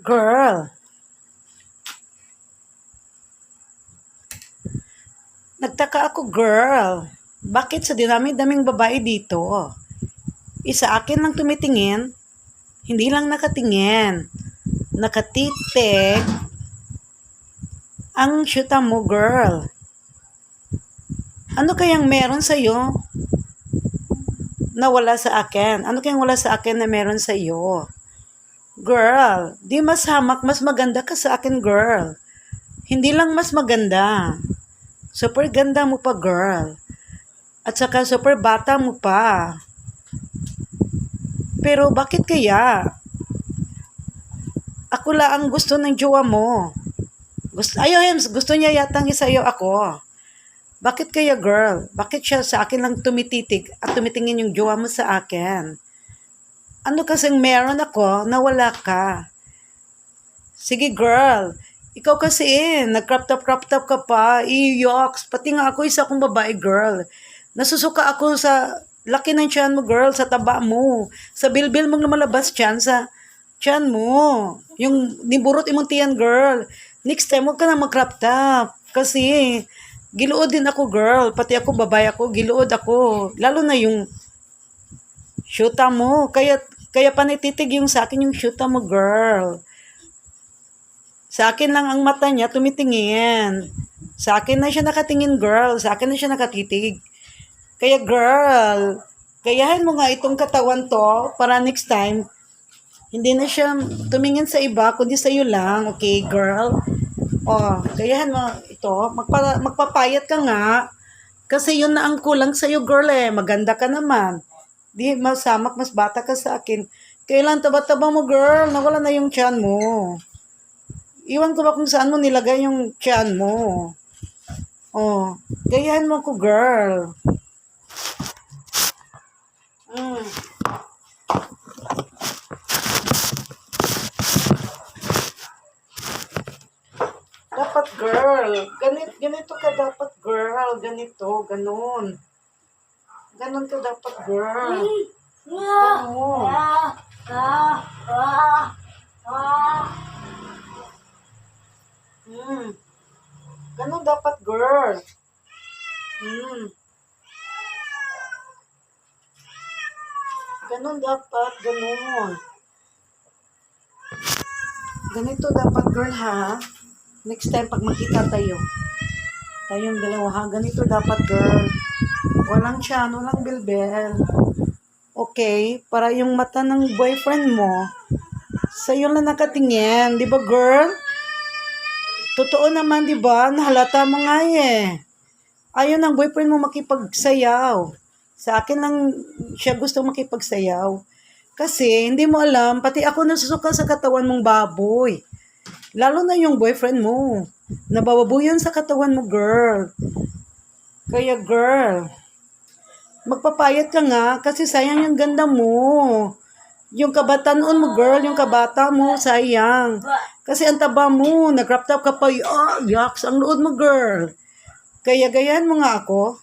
Girl, nagtaka ako, girl. Bakit sa dinami-daming babae dito? Isa akin lang tumitingin, hindi lang nakatingin. Nakatitig ang syuta mo, girl. Ano kayang meron sa'yo na wala sa akin? Ano kayang wala sa akin na meron sa'yo? Girl, di mas hamak, mas maganda ka sa akin, girl. Hindi lang mas maganda. Super ganda mo pa, girl. At saka super bata mo pa. Pero bakit kaya? Ako lang ang gusto ng jowa mo. Gusto niya yatang isayo ako. Bakit kaya, girl? Bakit siya sa akin lang tumititig at tumitingin yung jowa mo sa akin? Ano kasing meron ako na wala ka? Sige, girl. Ikaw kasi nag-crop top ka pa. Yoks. Pati nga ako isa kong babae, girl. Nasusuka ako sa laki ng tiyan mo, girl. Sa taba mo. Sa bilbil mong lumalabas tiyan sa tiyan mo. Yung niburot imong tiyan, girl. Next time, huwag ka na mag-crop top. Kasi giluod din ako, girl. Pati ako, babae ako, giluod ako. Lalo na yung shoota mo. Kaya panititig yung sa akin yung shoota mo, girl. Sa akin lang ang mata niya tumitingin. Sa akin na siya nakatingin, girl. Sa akin na siya nakatitig. Kaya, girl, gayahin mo nga itong katawan to para next time, hindi na siya tumingin sa iba, kundi sa iyo lang. Okay, girl? Gayahin mo ito. Magpapayat ka nga. Kasi yun na ang kulang sa iyo, girl eh. Maganda ka naman. Di masamak, mas bata ka sa akin. Kailan taba-taba mo, girl? Nawala na yung tiyan mo. Iwan ko ba kung saan mo nilagay yung tiyan mo? Gayahin mo ko, girl. Dapat, girl. Ganito ka dapat, girl. Ganito, ganun. Ganun ka dapat, girl. Ganun. Ganun dapat, girl. Ganun dapat, ganun. Ganito dapat, girl, ha? Next time, pag magkita tayong dalawa, ha? Ganito dapat, girl. Walang tiyan, walang bilbel. Okay? Para yung mata ng boyfriend mo, sa'yo lang nakatingin. Di ba, girl? Totoo naman, di ba? Nahalata mo nga eh. Ayaw ng boyfriend mo makipagsayaw. Sa akin lang siya gusto makipagsayaw. Kasi hindi mo alam, pati ako nasusuka sa katawan mong baboy. Lalo na yung boyfriend mo. Nabababuyan sa katawan mo, girl. Kaya, girl, magpapayat ka nga kasi sayang yung ganda mo. Yung kabatanon mo, girl, yung kabata mo, sayang. Kasi ang taba mo, nag-crop top ka pa, yucks, ang lood mo, girl. Kaya gayahan mo nga ako.